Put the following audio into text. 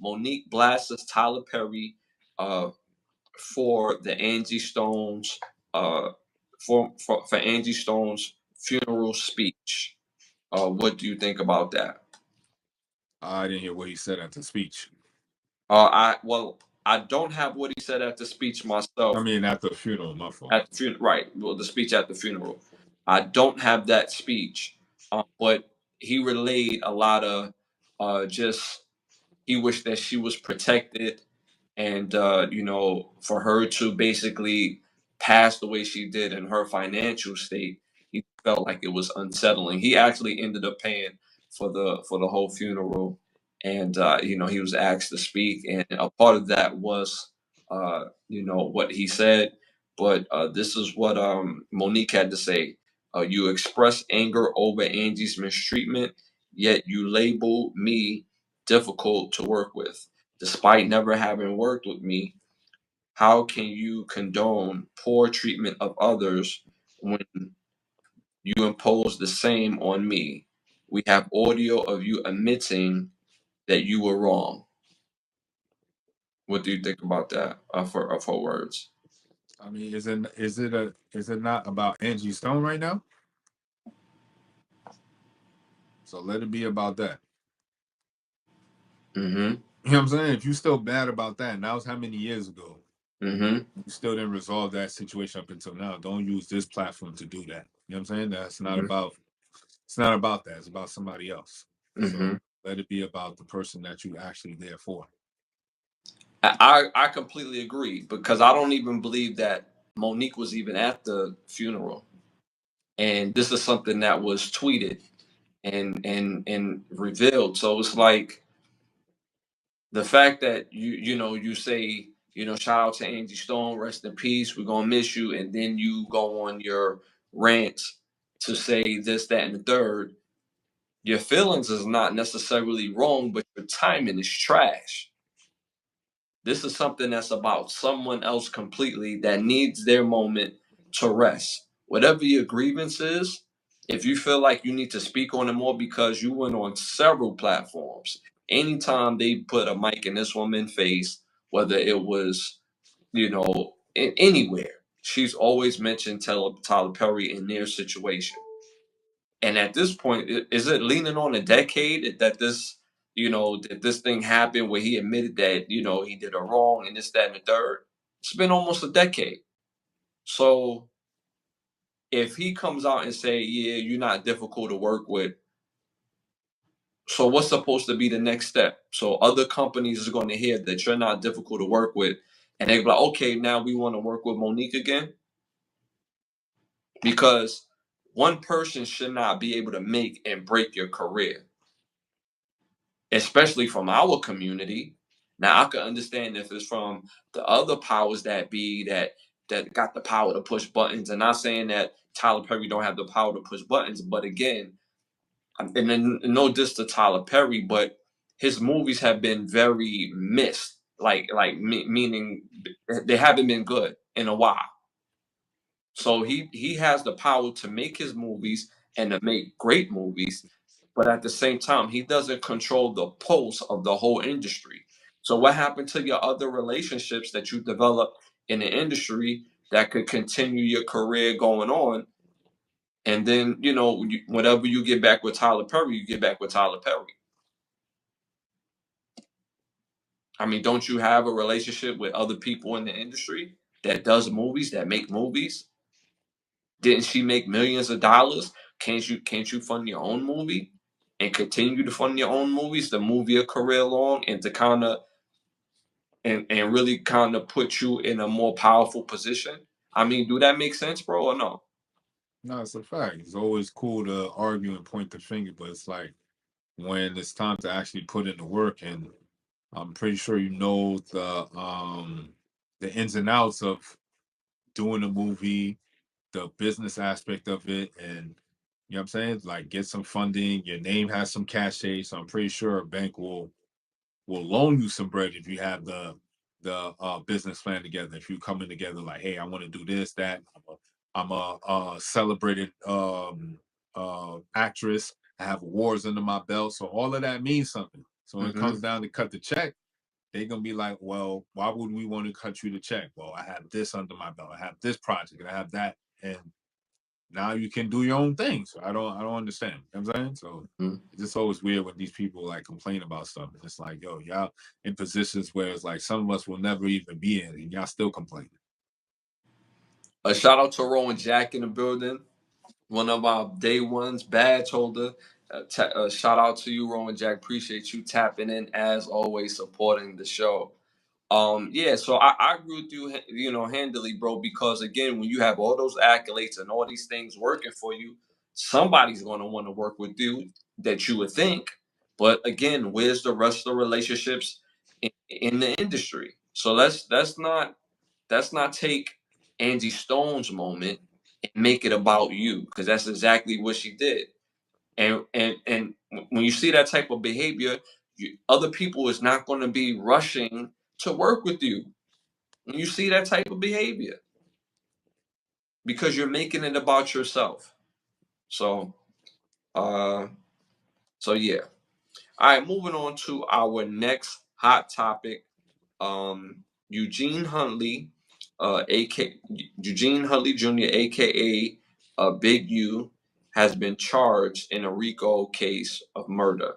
Monique blasts Tyler Perry for the Angie Stone's for Angie Stone's funeral speech. What do you think about that? I didn't hear what he said at the speech. I don't have what he said at the speech myself. I mean, at the funeral, my fault. At the funeral, right? Well, the speech at the funeral. I don't have that speech, but he relayed a lot of just he wished that she was protected, and for her to basically pass the way she did in her financial state, he felt like it was unsettling. He actually ended up paying for the whole funeral, and he was asked to speak, and a part of that was what he said. But this is what Monique had to say. You express anger over Angie's mistreatment, yet you label me difficult to work with. Despite never having worked with me, how can you condone poor treatment of others when you impose the same on me? We have audio of you admitting that you were wrong. What do you think about that of her words? I mean, is it not about Angie Stone right now? So let it be about that. Mm-hmm. You know what I'm saying? If you still mad about that, and that was how many years ago? Mm-hmm. You still didn't resolve that situation up until now. Don't use this platform to do that. You know what I'm saying? That's not Mm-hmm. about. It's not about that. It's about somebody else. Mm-hmm. So let it be about the person that you actually there for. I completely agree because I don't even believe that Monique was even at the funeral. And this is something that was tweeted and revealed. So it's like the fact that you say shout out to Angie Stone, rest in peace, we're gonna miss you, and then you go on your rant to say this, that, and the third. Your feelings is not necessarily wrong, but your timing is trash. This is something that's about someone else completely that needs their moment to rest. Whatever your grievance is, if you feel like you need to speak on it more because you went on several platforms, anytime they put a mic in this woman's face, whether it was, anywhere, she's always mentioned Tyler Perry in their situation. And at this point, is it leaning on a decade that this thing happened where he admitted that, he did a wrong and this, that, and the third? It's been almost a decade. So if he comes out and say, yeah, you're not difficult to work with, so what's supposed to be the next step? So other companies is going to hear that you're not difficult to work with, and they be like, okay, now we want to work with Monique again? Because one person should not be able to make and break your career, especially from our community. Now I can understand if it's from the other powers that be that got the power to push buttons. And not saying that Tyler Perry don't have the power to push buttons, but again, and then no diss to Tyler Perry, but his movies have been very missed, meaning they haven't been good in a while. So he has the power to make his movies and to make great movies, but at the same time, he doesn't control the pulse of the whole industry. So what happened to your other relationships that you developed in the industry that could continue your career going on? And then, whenever you get back with Tyler Perry, you get back with Tyler Perry. I mean, don't you have a relationship with other people in the industry that does movies, that make movies? Didn't she make millions of dollars? Can't you fund your own movie and continue to fund your own movies to move your career along and to kind of and really kind of put you in a more powerful position? I mean, do that make sense, bro, or no? No, it's a fact. It's always cool to argue and point the finger, but it's like when it's time to actually put in the work, and I'm pretty sure you know the ins and outs of doing a movie, the business aspect of it, and you know what I'm saying? Like get some funding, your name has some cachet, so I'm pretty sure a bank will loan you some bread if you have the business plan together. If you coming together like, hey, I want to do this, that. I'm a celebrated actress. I have awards under my belt, so all of that means something. So when it Mm-hmm. comes down to cut the check, they're gonna be like, well, why would we want to cut you the check? Well, I have this under my belt, I have this project, and I have that, and now you can do your own thing. So I don't understand. You know what I'm saying? So Mm. it's just always weird when these people like complain about stuff. And it's like, yo, y'all in positions where it's like some of us will never even be in, and y'all still complaining. A shout out to Rowan Jack in the building. One of our day ones, badge holder. Shout out to you, Rowan Jack. Appreciate you tapping in as always, supporting the show. Yeah, so I agree with you, handily, bro, because again, when you have all those accolades and all these things working for you, somebody's going to want to work with you that you would think. But again, where's the rest of the relationships in the industry? So let's not take Angie Stone's moment and make it about you, because that's exactly what she did. And when you see that type of behavior, other people is not going to be rushing to work with you when you see that type of behavior, because you're making it about yourself. So, uh, so yeah. All right, moving on to our next hot topic. Eugene Huntley, aka Eugene Huntley Jr., aka Big U, has been charged in a RICO case of murder.